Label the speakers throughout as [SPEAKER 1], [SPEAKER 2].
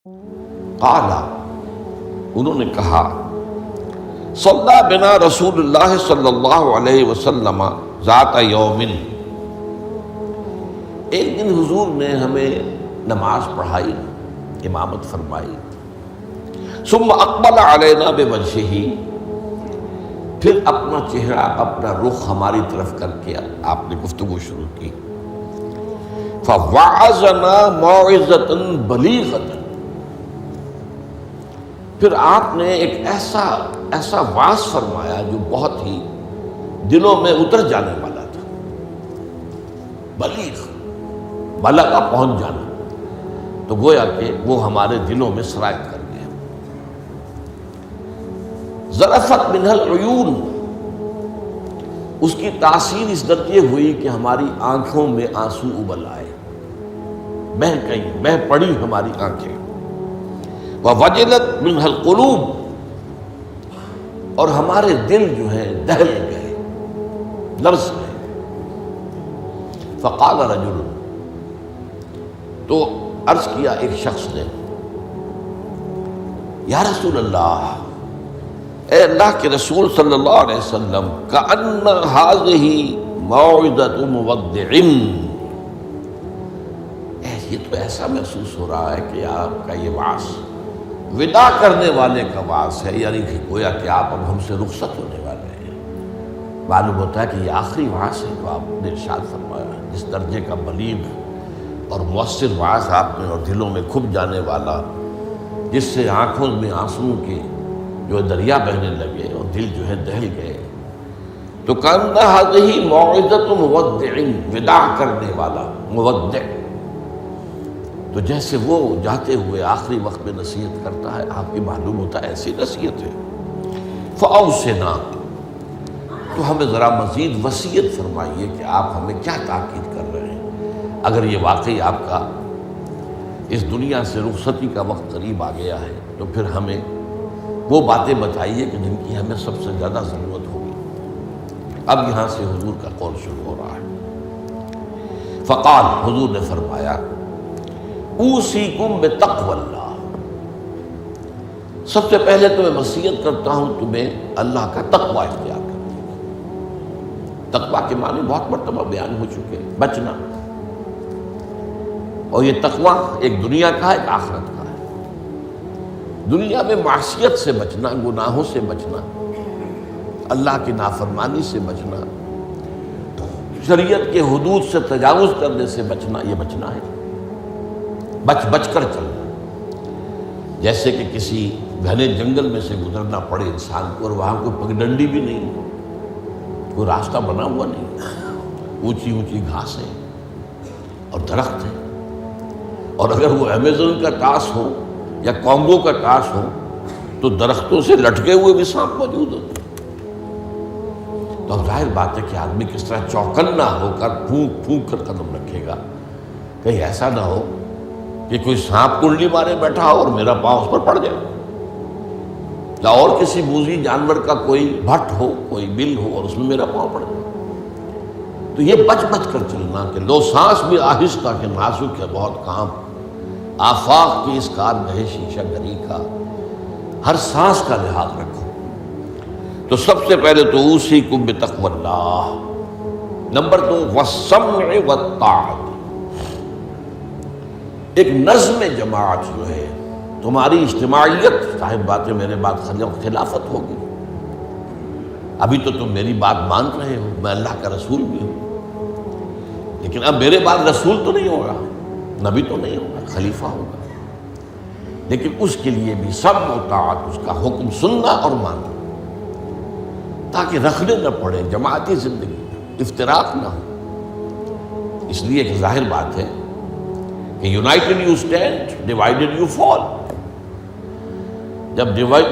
[SPEAKER 1] قال، انہوں نے کہا، صلی بنا رسول اللہ صلی اللہ علیہ وسلم ذات یوم، ایک دن حضور نے ہمیں نماز پڑھائی، امامت فرمائی، ثم اقبل علینا بوجہہ، پھر اپنا چہرہ اپنا رخ ہماری طرف کر کے آپ نے گفتگو شروع کی، فوعظنا موعظۃ بلیغۃ، پھر آپ نے ایک ایسا واعظ فرمایا جو بہت ہی دلوں میں اتر جانے والا تھا، بلیغ، بلغ پہنچ جانا، تو گویا کہ وہ ہمارے دلوں میں سرایت کر گیا۔ ذرفت منہ العیون، اس کی تاثیر اس درجے ہوئی کہ ہماری آنکھوں میں آنسو ابل آئے، بہہ پڑی ہماری آنکھیں، وَوَجِلَتْ مِنْهَا الْقُلُوبُ، اور ہمارے دل جو ہیں دہل گئے، لرز گئے۔ فَقَالَ رَجُلٌ، تو عرض کیا ایک شخص نے، یا رسول اللہ، اے اللہ کے رسول صلی اللہ علیہ وسلم، كَأَنَّ هَذِهِ مَوْعِظَةُ مُوَدِّعٍ، یہ تو ایسا محسوس ہو رہا ہے کہ آپ کا یہ وعظ وداع کرنے والے کا وعظ ہے، یعنی کہ گویا کہ آپ اب ہم سے رخصت ہونے والے ہیں۔ معلوم ہوتا ہے کہ یہ آخری وعظ ہے جو آپ نے ارشاد فرمایا، جس درجے کا بلیغ اور مؤثر وعظ آپ نے، اور دلوں میں کھپ جانے والا، جس سے آنکھوں میں آنسوں کے جو دریا بہنے لگے اور دل جو ہے دہل گئے۔ تو کأن هذه موعظۃ مودع، وداع کرنے والا، مودع، تو جیسے وہ جاتے ہوئے آخری وقت میں نصیحت کرتا ہے، آپ کی معلوم ہوتا ہے ایسی نصیحت ہے۔ فأوصنا، تو ہمیں ذرا مزید وصیت فرمائیے کہ آپ ہمیں کیا تاکید کر رہے ہیں، اگر یہ واقعی آپ کا اس دنیا سے رخصتی کا وقت قریب آ گیا ہے تو پھر ہمیں وہ باتیں بتائیے کہ جن کی ہمیں سب سے زیادہ ضرورت ہوگی۔ اب یہاں سے حضور کا قول شروع ہو رہا ہے۔ فقال، حضور نے فرمایا، اوصیکم بتقوی اللہ، سب سے پہلے تو میں وصیت کرتا ہوں تمہیں اللہ کا تقوی اختیار کرنے۔ تقوی کے معنی بہت مرتبہ بیان ہو چکے، بچنا، اور یہ تقوی ایک دنیا کا ہے، ایک آخرت کا ہے۔ دنیا میں معصیت سے بچنا، گناہوں سے بچنا، اللہ کی نافرمانی سے بچنا، شریعت کے حدود سے تجاوز کرنے سے بچنا، یہ بچنا ہے، بچ کر چلنا۔ جیسے کہ کسی گھنے جنگل میں سے گزرنا پڑے انسان کو، اور وہاں کوئی پگڈنڈی بھی نہیں، کوئی راستہ بنا ہوا نہیں، اونچی اونچی گھاسیں اور درخت ہیں، اور اگر وہ امیزون کا ٹاس ہو یا کانگو کا ٹاس ہو تو درختوں سے لٹکے ہوئے بھی سانپ موجود ہوتے ہیں۔ تو اب ظاہر بات ہے کہ آدمی کس طرح چوکنا ہو کر پھونک پھونک کر قدم رکھے گا، کہیں ایسا نہ ہو کہ کوئی سانپ کنڈلی مارے بیٹھا ہو اور میرا پاؤں اس پر پڑ جائے، یا اور کسی موذی جانور کا کوئی بھٹ ہو، کوئی بل ہو اور اس میں میرا پاؤں پڑ جائے۔ تو یہ بچ کر چلنا کہ لو سانس بھی آہستہ کہ نازک ہے بہت کام، آفاق کی اس کارگاہ شیشہ گری کا، ہر سانس کا لحاظ رکھو۔ تو سب سے پہلے تو اوصیکم بتقوی اللہ، نمبر 2 والسمع والطاعۃ، ایک نظم جماعت جو ہے، تمہاری اجتماعیت، صاحب باتیں میرے بات خلافت ہوگی۔ ابھی تو تم میری بات مان رہے ہو، میں اللہ کا رسول بھی ہوں، لیکن اب میرے بعد رسول تو نہیں ہوگا، نبی تو نہیں ہوگا، خلیفہ ہوگا، لیکن اس کے لیے بھی سمع و طاعت، اس کا حکم سننا اور ماننا، تاکہ رکھنے نہ پڑے، جماعتی زندگی میں افتراق نہ ہو۔ اس لیے کہ ظاہر بات ہے کہ United you stand, divided you fall. جب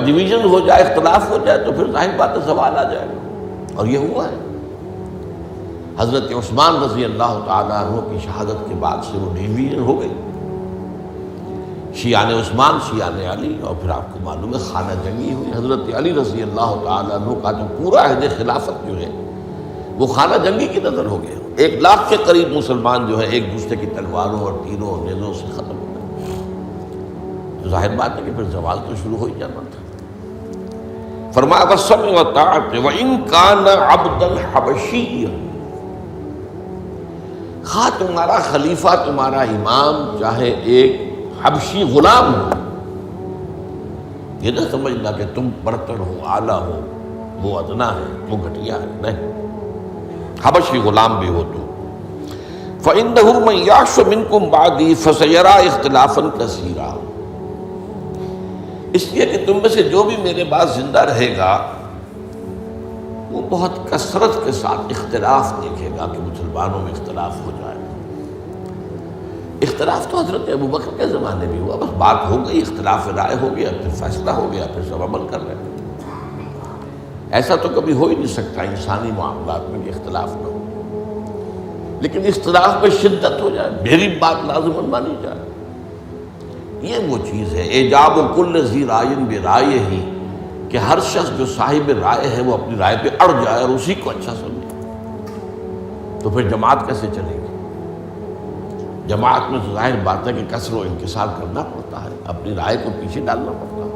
[SPEAKER 1] ڈویژن ہو جائے، اختلاف ہو جائے، تو پھر ظاہر بات ہے زوال آ جائے گا، اور یہ ہوا ہے۔ حضرت عثمان رضی اللہ تعالیٰ عنہ کی شہادت کے بعد سے وہ ڈویژن ہو گئی، شیعان عثمان، شیعان علی، اور پھر آپ کو معلوم ہے خانہ جنگی ہوئی۔ حضرت علی رضی اللہ تعالیٰ عنہ کا جو پورا عہد خلافت جو ہے وہ خانہ جنگی کی نظر ہو گیا۔ 1 لاکھ کے قریب مسلمان جو ہے ایک دوسرے کی تلواروں اور تیروں اور نیزوں سے ختم ہو گئے۔ تو ظاہر بات ہے کہ پھر زوال تو شروع ہو ہی جانا تھا۔ فرمایا والسمع والطاعۃ وإن كان عبدا حبشيا، خواہ تمہارا خلیفہ تمہارا امام چاہے ایک حبشی غلام ہو، یہ نہ سمجھنا کہ تم برتر ہو، اعلیٰ ہو، وہ ادنا ہے، وہ گھٹیا ہے، نہیں، حبشی غلام بھی ہو تو فإنه من يعش منكم بعدي فسيرى اختلافا كثيرا، اس لیے کہ تم میں سے جو بھی میرے بعد زندہ رہے گا وہ بہت کثرت کے ساتھ اختلاف دیکھے گا کہ مسلمانوں میں اختلاف ہو جائے۔ اختلاف تو حضرت ابوبکر کے زمانے بھی ہوا، بس بات ہو گئی، اختلاف رائے ہو گیا، پھر فیصلہ ہو گیا، پھر سب عمل کر رہے ہیں۔ ایسا تو کبھی ہو ہی نہیں سکتا انسانی معاملات میں کہ اختلاف نہ ہو، لیکن اختلاف میں شدت ہو جائے، میری بات لازماً مانی جائے، یہ وہ چیز ہے اعجاب کل ذی رائے برائے ہی، کہ ہر شخص جو صاحب رائے ہے وہ اپنی رائے پہ اڑ جائے اور اسی کو اچھا سمجھے، تو پھر جماعت کیسے چلے گی؟ جماعت میں تو ظاہر بات ہے کہ کثر و انکسار کرنا پڑتا ہے، اپنی رائے کو پیچھے ڈالنا پڑتا ہے،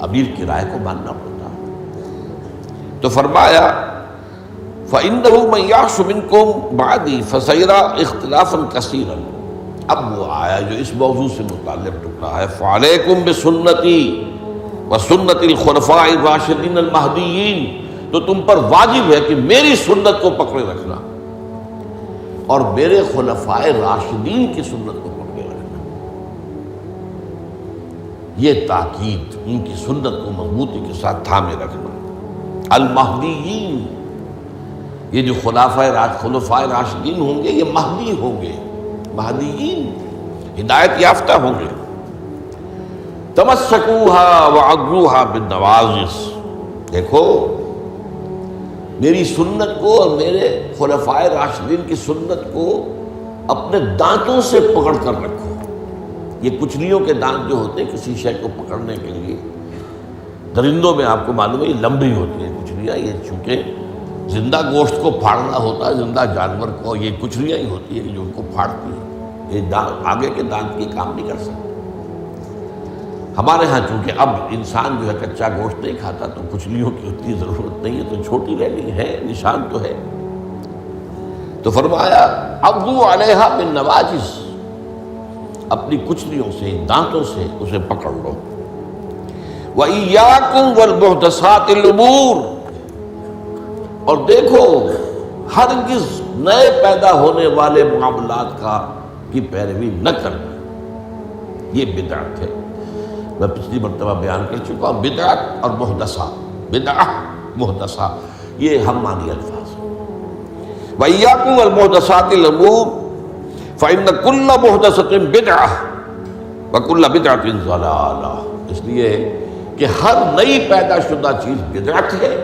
[SPEAKER 1] امیر کی رائے کو ماننا پڑتا ہے۔ تو فرمایا فَإِنَّهُ مَن يَعْشُ مِنكُم بَعْدِي فَسَيَرَىٰ اخْتِلَافًا كَثِيرًا۔ اب وہ آیا جو اس موضوع سے متعلق ٹکڑا ہے، فَعَلَيْكُمْ بِسُنَّتِي وَسُنَّتِ الْخُلَفَاءِ الرَّاشِدِينَ الْمَهْدِيِّينَ، تو تم پر واجب ہے کہ میری سنت کو پکڑے رکھنا اور میرے خلفائے راشدین کی سنت کو پکڑے رکھنا، یہ تاکید، ان کی سنت کو مضبوطی کے ساتھ تھامے رکھنا۔ المہدیین، یہ جو خلفائے راشدین ہوں گے یہ مہدی ہوں گے، مہدیین ہدایت یافتہ ہوں گے۔ تمسکوہا وعضوہا بالنواجذ، دیکھو میری سنت کو اور میرے خلفائے راشدین کی سنت کو اپنے دانتوں سے پکڑ کر رکھو۔ یہ کچلیوں کے دانت جو ہوتے ہیں کسی شے کو پکڑنے کے لیے، درندوں میں آپ کو معلوم ہے یہ لمبی ہوتی ہیں کچلیاں، یہ چونکہ زندہ گوشت کو پھاڑنا ہوتا ہے، زندہ جانور کو یہ کچلیاں ہی ہوتی ہیں جو ان کو پھاڑتی ہیں، یہ آگے کے دانت کی کام نہیں کر سکتے۔ ہمارے ہاں چونکہ اب انسان جو ہے کچا گوشت نہیں کھاتا تو کچلیوں کی اتنی ضرورت نہیں ہے، تو چھوٹی رہنی ہے، نشان تو ہے۔ تو فرمایا عضوا علیہا بالنواجذ، اپنی کچلیوں سے، دانتوں سے اسے پکڑ لو۔ وَإِيَّاكُمْ وَالْمُحْدَثَاتِ الْأُمُورِ، اور دیکھو ہرگز نئے پیدا ہونے والے معاملات کی پیروی نہ کرنا، یہ بدعت ہے۔ میں پچھلی مرتبہ بیان کر چکا ہوں، بدعت اور محدثہ، بدعہ محدثہ یہ ہم معنی الفاظ ہیں۔ وَإِيَّاكُمْ وَالْمُحْدَثَاتِ الْأُمُورِ فَإِنَّ كُلَّ مُحْدَثَةٍ بِدْعَةٌ وَكُلَّ بِدْعَةٍ ضَلَالَةٌ، اس لیے کہ ہر نئی پیدا شدہ چیز بدعت ہے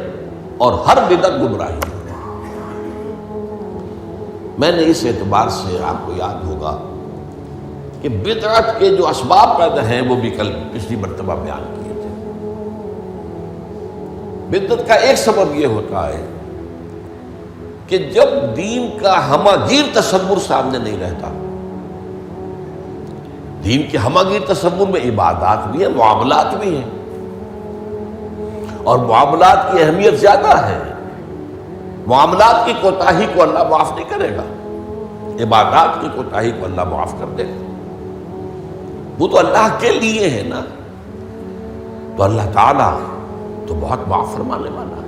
[SPEAKER 1] اور ہر بدعت گمراہی ہے۔ میں نے اس اعتبار سے آپ کو یاد ہوگا کہ بدعت کے جو اسباب پیدا ہیں وہ بھی کل پچھلی مرتبہ بیان کیے تھے۔ بدعت کا ایک سبب یہ ہوتا ہے کہ جب دین کا ہمہ گیر تصور سامنے نہیں رہتا، دین کے ہمہ گیر تصور میں عبادات بھی ہیں، معاملات بھی ہیں، اور معاملات کی اہمیت زیادہ ہے۔ معاملات کی کوتاہی کو اللہ معاف نہیں کرے گا، عبادات کی کوتاہی کو اللہ معاف کر دے گا، وہ تو اللہ کے لیے ہے نا۔ تو اللہ تعالیٰ تو بہت معاف فرمانے والا ہے،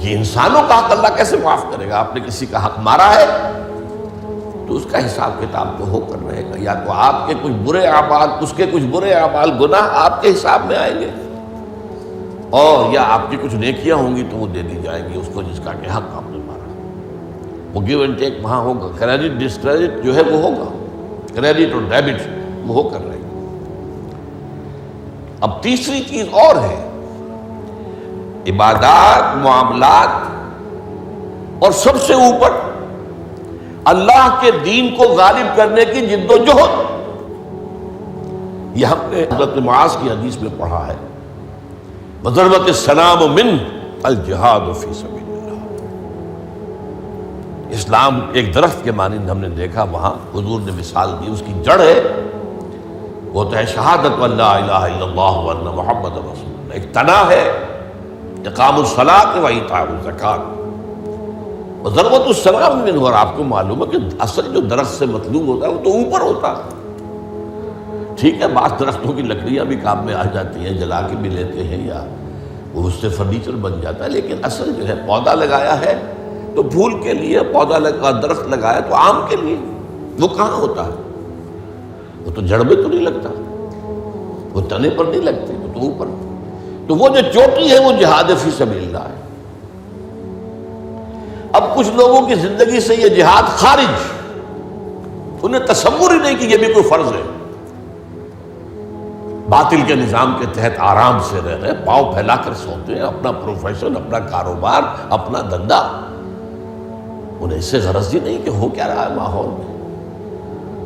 [SPEAKER 1] یہ انسانوں کا حق اللہ کیسے معاف کرے گا؟ آپ نے کسی کا حق مارا ہے تو اس کا حساب کتاب تو ہو کر رہے گا، یا تو آپ کے کچھ برے اعمال، اس کے کچھ برے اعمال، گناہ آپ کے حساب میں آئیں گے، اور یا آپ کی کچھ نیکیاں ہوں گی تو وہ دے دی جائیں گی اس کو جس کا کہ حق آپ نے مارا۔ وہ گیو اینڈ ٹیک وہاں ہوگا، کریڈٹ ڈسکریڈٹ جو ہے وہ ہوگا، کریڈٹ اور ڈیبٹ وہ ہو کر رہے گی۔ اب تیسری چیز اور ہے، عبادات، معاملات، اور سب سے اوپر اللہ کے دین کو غالب کرنے کی جد و جہد۔ یہ ہم نے حضرت معاذ کی حدیث میں پڑھا ہے، وَضَرْبَتِ السَّلَامُ مِنْ الْجِهَادُ فِي سَبِيلِ اللَّهِ۔ اسلام ایک درخت کے مانند ہم نے دیکھا، وہاں حضور نے مثال دی، اس کی جڑ ہے وہ تو ہے شہادت اللہ الہ الا اللہ وان محمد رسول اللہ، ایک تنا ہے اقام الصلاۃ و ایتاء الزکوٰۃ و ضربۃ السلام منہ، اور آپ کو معلوم ہے کہ اصل جو درخت سے مطلوب ہوتا ہے وہ تو اوپر ہوتا ہے۔ ٹھیک ہے، بعض درختوں کی لکڑیاں بھی کام میں آ جاتی ہیں، جلا کے بھی لیتے ہیں یا وہ اس سے فرنیچر بن جاتا ہے، لیکن اصل جو ہے پودا لگایا ہے تو پھول کے لیے، پودا لگا درخت لگایا تو آم کے لیے، وہ کہاں ہوتا ہے؟ وہ تو جڑ میں تو نہیں لگتا، وہ تنے پر نہیں لگتے، وہ تو اوپر۔ تو وہ جو چوٹی ہے وہ جہاد فی سبیل اللہ ہے۔ اب کچھ لوگوں کی زندگی سے یہ جہاد خارج، انہیں تصور ہی نہیں کہ یہ بھی کوئی فرض ہے، باطل کے نظام کے تحت آرام سے رہ رہے، پاؤں پھیلا کر سوتے ہیں، اپنا پروفیشن، اپنا کاروبار، اپنا دھندا، انہیں اس سے غرض ہی نہیں کہ ہو کیا رہا ہے ماحول میں،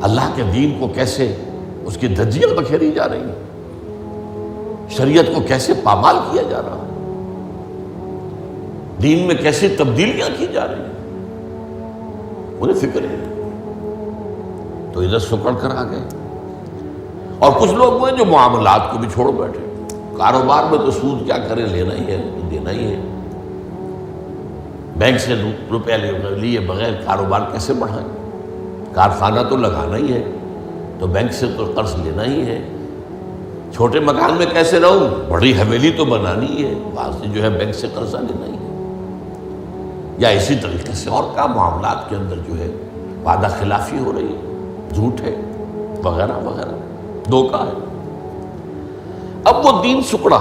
[SPEAKER 1] اللہ کے دین کو کیسے اس کی دھجیاں بکھیری جا رہی ہیں، شریعت کو کیسے پامال کیا جا رہا ہے، دین میں کیسی تبدیلیاں کی جا رہی ہیں، انہیں فکر ہے۔ تو ادھر سکڑ کر آ گئے۔ اور کچھ لوگ وہ جو معاملات کو بھی چھوڑ بیٹھے، کاروبار میں تو سود کیا کریں، لینا ہی ہے، دینا ہی ہے، بینک سے روپیہ لیے بغیر کاروبار کیسے بڑھائیں، کارخانہ تو لگانا ہی ہے، تو بینک سے تو قرض لینا ہی ہے، چھوٹے مکان میں کیسے رہوں، بڑی حویلی تو بنانی ہی ہے، بعض جو ہے بینک سے قرضہ لینا ہی ہے، یا اسی طریقے سے اور کا معاملات کے اندر جو ہے وعدہ خلافی ہو رہی ہے، جھوٹ ہے وغیرہ وغیرہ، دھوکہ ہے۔ اب وہ دین سکڑا،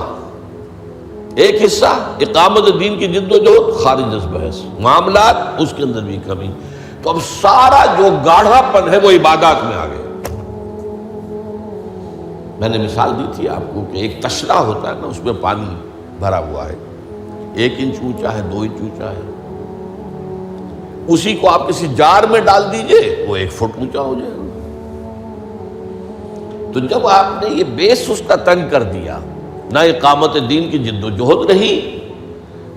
[SPEAKER 1] ایک حصہ اقامت دین کی جد و جہد خارج از بحث، معاملات اس کے اندر بھی کمی، تو اب سارا جو گاڑھا پن ہے وہ عبادات میں آ گیا۔ میں نے مثال دی تھی آپ کو کہ ایک تشلا ہوتا ہے نا، اس میں پانی بھرا ہوا ہے، 1 انچ اونچا ہے، 2 انچ اونچا ہے، اسی کو آپ کسی جار میں ڈال دیجئے وہ 1 فٹ اونچا ہو جائے گا۔ تو جب آپ نے یہ بیس اس کا تنگ کر دیا، نہ اقامت دین کی جد و جہد رہی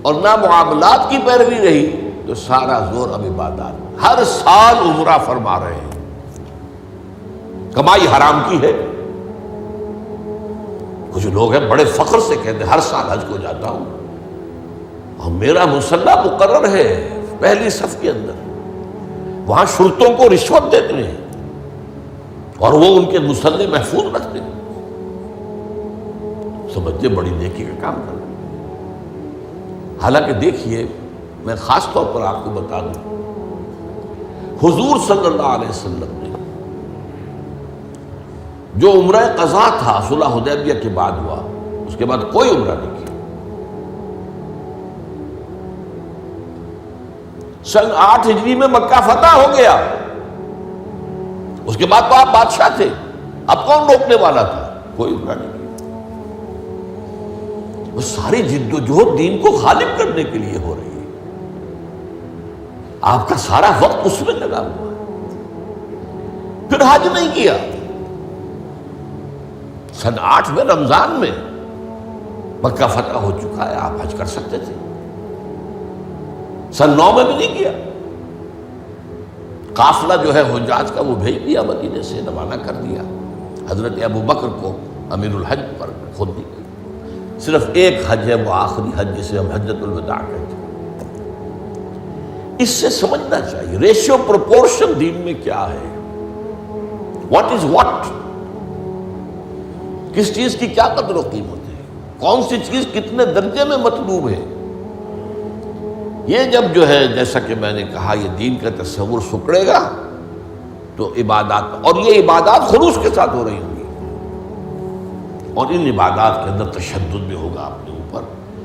[SPEAKER 1] اور نہ معاملات کی پیروی رہی، تو سارا زور اب عبادات، ہر سال عمرہ فرما رہے ہیں، کمائی حرام کی ہے۔ کچھ لوگ ہیں بڑے فخر سے کہتے ہیں ہر سال حج کو جاتا ہوں، اور میرا مصلی مقرر ہے پہلی صف کے اندر، وہاں شرطوں کو رشوت دیتے ہیں اور وہ ان کے مصلی محفوظ رکھتے ہیں، سمجھتے بڑی نیکی کا کام کر رہے ہیں۔ حالانکہ دیکھیے، میں خاص طور پر آپ کو بتا دوں، حضور صلی اللہ علیہ وسلم نے جو عمرہ قضا تھا صلح حدیبیہ کے بعد ہوا، اس کے بعد کوئی عمرہ نہیں کیا۔ سن 8 ہجری میں مکہ فتح ہو گیا، اس کے بعد تو آپ بادشاہ تھے، اب کون روکنے والا تھا؟ کوئی عمرہ نہیں کیا۔ وہ ساری جد و جہد دین کو غالب کرنے کے لیے ہو رہی ہے، آپ کا سارا وقت اس میں لگا ہوا ہے۔ پھر حج نہیں کیا، سن 8 میں رمضان میں مکہ فتح ہو چکا ہے، آپ حج کر سکتے تھے، سن 9 میں بھی نہیں کیا۔ قافلہ جو ہے حجاج کا وہ بھیج دیا، مدینے سے روانہ کر دیا، حضرت ابو بکر کو امیر الحج پر خود دی گئی۔ صرف ایک حج ہے، وہ آخری حج جسے ہم حجۃ الوداع کہتے ہیں۔ اس سے سمجھنا چاہیے ریشیو پروپورشن دین میں کیا ہے، واٹ از واٹ، کس چیز کی کیا قدر و قیمت ہے، کون سی چیز کتنے درجے میں مطلوب ہے۔ یہ جب جو ہے جیسا کہ میں نے کہا یہ دین کا تصور سکڑے گا تو عبادات، اور یہ عبادات خلوص کے ساتھ ہو رہی ہوں گی، اور ان عبادات کے اندر تشدد بھی ہوگا اپنے اوپر،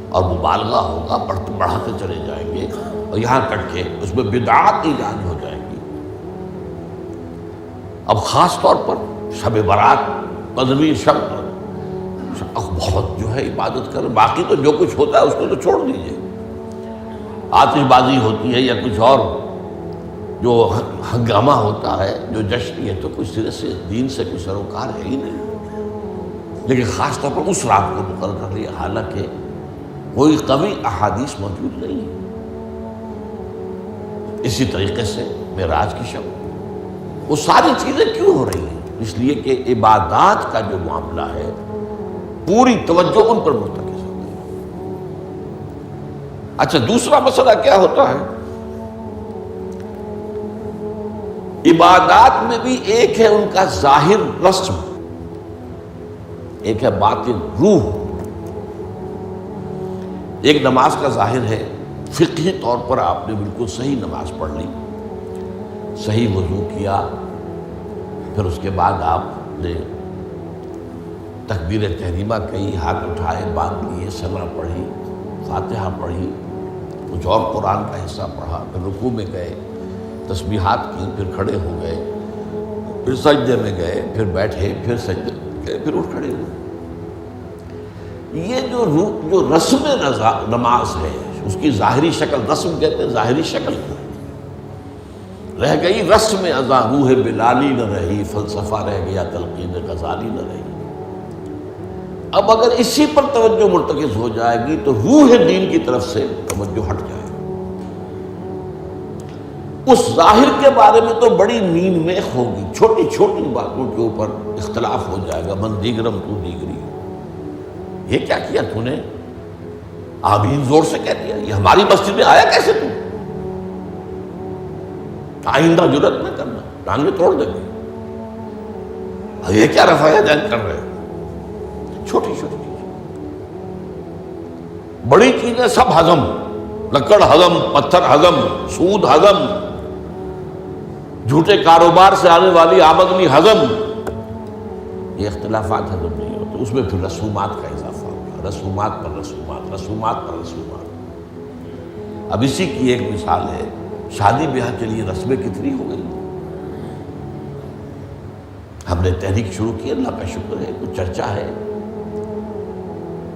[SPEAKER 1] اور مبالغہ ہوگا، بڑھاتے چلے جائیں گے، اور یہاں تک کہ اس میں بدعات ایجاد ہو جائیں گی۔ اب خاص طور پر شب برات، پندرہویں شب، بہت جو ہے عبادت کر، باقی تو جو کچھ ہوتا ہے اس کو تو چھوڑ دیجیے، آتش بازی ہوتی ہے یا کچھ اور جو ہنگامہ ہوتا ہے، جو جشن، یہ تو کچھ سرے سے دین سے کوئی سروکار ہے ہی نہیں۔ لیکن خاص طور پر اس رات کو مقرر کر لیا، حالانکہ کوئی قوی احادیث موجود نہیں ہے۔ اسی طریقے سے معراج کی شب، وہ ساری چیزیں کیوں ہو رہی ہیں؟ اس لیے کہ عبادات کا جو معاملہ ہے پوری توجہ ان پر مرتکز ہوتی ہے۔ اچھا، دوسرا مسئلہ کیا ہوتا ہے؟ عبادات میں بھی ایک ہے ان کا ظاہر رسم، ایک ہے باطن روح۔ ایک نماز کا ظاہر ہے، فقہی طور پر آپ نے بالکل صحیح نماز پڑھ لی، صحیح وضو کیا، پھر اس کے بعد آپ نے تکبیر تحریمہ کہی، ہاتھ اٹھائے، باندھ لیے، سنا پڑھی، فاتحہ پڑھی، کچھ اور قرآن کا حصہ پڑھا، پھر رکوع میں گئے، تسبیحات کی، پھر کھڑے ہو گئے، پھر سجدے میں گئے، پھر بیٹھے، پھر سجدے میں گئے، پھر اٹھ کھڑے ہوئے۔ یہ جو رسم نماز ہے، اس کی ظاہری شکل، رسم کہتے ہیں ظاہری شکل رہ گئی، رسم ازاں روح بلالی نہ رہی، فلسفہ رہ گیا، تلقین غزالی نہ رہی۔ اب اگر اسی پر توجہ مرتکز ہو جائے گی تو روح دین کی طرف سے توجہ ہٹ جائے گی۔ اس ظاہر کے بارے میں تو بڑی نیند میخ ہوگی، چھوٹی چھوٹی باتوں کے اوپر اختلاف ہو جائے گا، من دیگرم تو دیگری، یہ کیا کیا تو نے؟ آمین زور سے کہہ دیا، یہ ہماری مسجد میں آیا کیسے تو؟ آئندہ جرات نہ کرنا، ٹانگیں توڑ دیں گے۔ یہ کیا رفع یدین کر رہے ہیں؟ چھوٹی چھوٹی چیزیں، بڑی چیزیں سب ہضم، لکڑ ہضم، پتھر ہضم، سود ہضم، جھوٹے کاروبار سے آنے والی آمدنی ہضم، یہ اختلافات ہضم نہیں ہوتے۔ اس میں پھر رسومات کا اضافہ ہوگا، رسومات پر رسومات، رسومات پر رسومات۔ اب اسی کی ایک مثال ہے، شادی بیاہ کے لیے رسمیں کتنی ہو گئی۔ ہم نے تحریک شروع کی، اللہ کا شکر ہے، کچھ چرچا ہے۔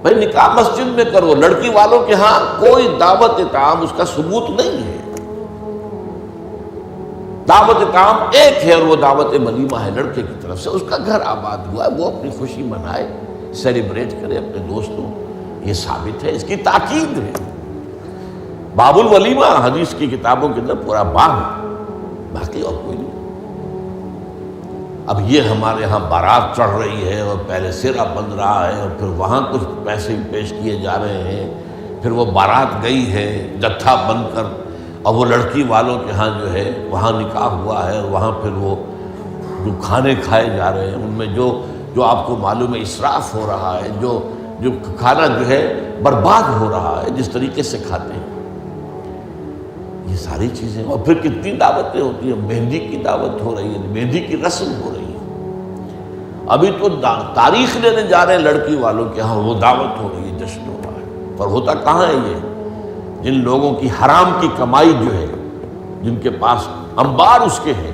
[SPEAKER 1] بھائی نکاح مسجد میں کرو، لڑکی والوں کے ہاں کوئی دعوت طعام اس کا ثبوت نہیں ہے۔ دعوت طعام ایک ہے اور وہ دعوت ولیمہ ہے لڑکے کی طرف سے، اس کا گھر آباد ہوا ہے، وہ اپنی خوشی منائے، سیلیبریٹ کرے اپنے دوستوں، یہ ثابت ہے، اس کی تاکید ہے۔ باب الولیمہ حدیث کی کتابوں کے اندر پورا باب ہے، باقی اور کوئی نہیں۔ اب یہ ہمارے ہاں بارات چڑھ رہی ہے اور پہلے سرا بن رہا ہے اور پھر وہاں کچھ پیسے پیش کیے جا رہے ہیں، پھر وہ بارات گئی ہے جتھا بن کر، اور وہ لڑکی والوں کے ہاں جو ہے وہاں نکاح ہوا ہے اور وہاں پھر وہ جو کھانے کھائے جا رہے ہیں، ان میں جو آپ کو معلوم ہے اسراف ہو رہا ہے، جو کھانا جو ہے برباد ہو رہا ہے جس طریقے سے کھاتے ہیں، یہ ساری چیزیں۔ اور پھر کتنی دعوتیں ہوتی ہیں، مہندی کی دعوت ہو رہی ہے، مہندی کی رسم ہو رہی ہے، ابھی تو تاریخ لینے جا رہے ہیں لڑکی والوں کے ہاں، وہ دعوت ہو رہی ہے، جشن ہو رہا ہے۔ پر ہوتا کہاں ہے یہ؟ جن لوگوں کی حرام کی کمائی جو ہے، جن کے پاس انبار اس کے ہیں،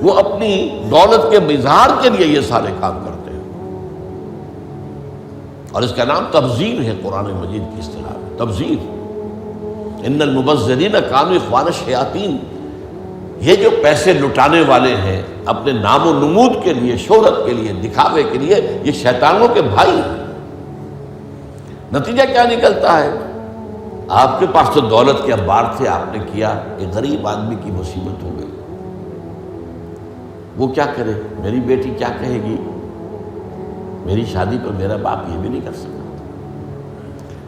[SPEAKER 1] وہ اپنی دولت کے اظہار کے لیے یہ سارے کام کرتے ہیں، اور اس کا نام تبذیر ہے قرآن مجید کی اصطلاح میں، تبذیر۔ ان المبذرین کانوا اخوان الشیاطین، یہ جو پیسے لٹانے والے ہیں اپنے نام و نمود کے لیے، شہرت کے لیے، دکھاوے کے لیے، یہ شیطانوں کے بھائی ہیں۔ نتیجہ کیا نکلتا ہے؟ آپ کے پاس تو دولت کے انبار تھے، آپ نے کیا، ایک غریب آدمی کی مصیبت ہو گئی، وہ کیا کرے؟ میری بیٹی کیا کہے گی؟ میری شادی پر میرا باپ یہ بھی نہیں کر سکتا۔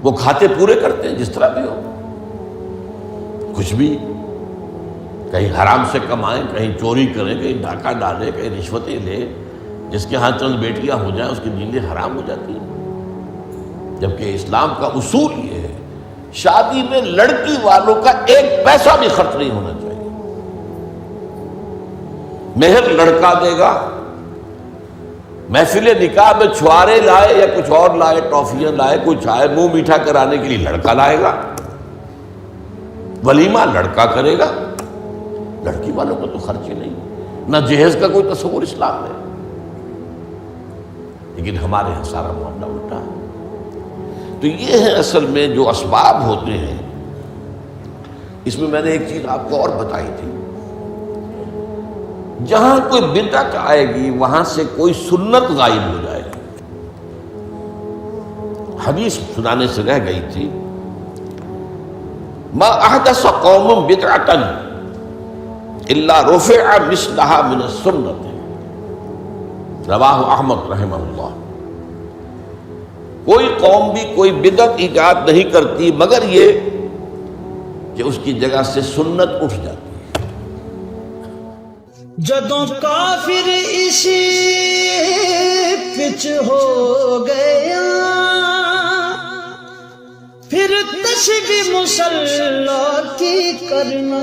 [SPEAKER 1] وہ کھاتے پورے کرتے ہیں جس طرح بھی ہو، کچھ بھی، کہیں حرام سے کمائیں، کہیں چوری کریں، کہیں ڈاکہ ڈالیں، کہیں رشوتیں لیں، جس کے ہاں چند بیٹیاں ہو جائیں اس کی نیندیں حرام ہو جاتی ہیں۔ جبکہ اسلام کا اصول یہ ہے، شادی میں لڑکی والوں کا ایک پیسہ بھی خرچ نہیں ہونا چاہیے، مہر لڑکا دے گا، محفل نکاح میں چھوارے لائے یا کچھ اور لائے، ٹافیاں لائے، کوئی چائے منہ میٹھا کرانے کے لیے لڑکا لائے گا، ولیمہ لڑکا کرے گا، لڑکی والوں کو تو خرچ ہی نہیں، نہ جہیز کا کوئی تصور اسلام میں۔ لیکن ہمارے یہاں سارا معاملہ الٹا ہے۔ تو یہ ہے اصل میں جو اسباب ہوتے ہیں۔ اس میں نے ایک چیز آپ کو اور بتائی تھی، جہاں کوئی بدعت آئے گی وہاں سے کوئی سنت غائب ہو جائے گی۔ حدیث سنانے سے رہ گئی تھی، ما احدث قوم بدعۃ الا رفع مثلها من السنت، رواہ احمد رحمہ اللہ۔ کوئی قوم بھی کوئی بدعت ایجاد نہیں کرتی مگر یہ کہ اس کی جگہ سے سنت اٹھ جاتی ہے۔
[SPEAKER 2] جدوں کافر اسی پچ ہو گیا، پھر تسبیح مصلا کی کرنا،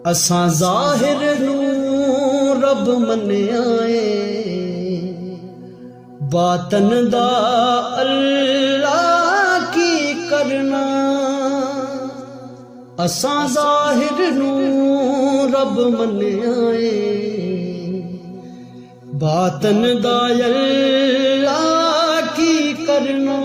[SPEAKER 2] اساں ظاہر نوں رب منیا اے، باطن دا اللہ کی کرنا، اساں ظاہر نوں رب منیا اے، باطن دا اللہ کی کرنا۔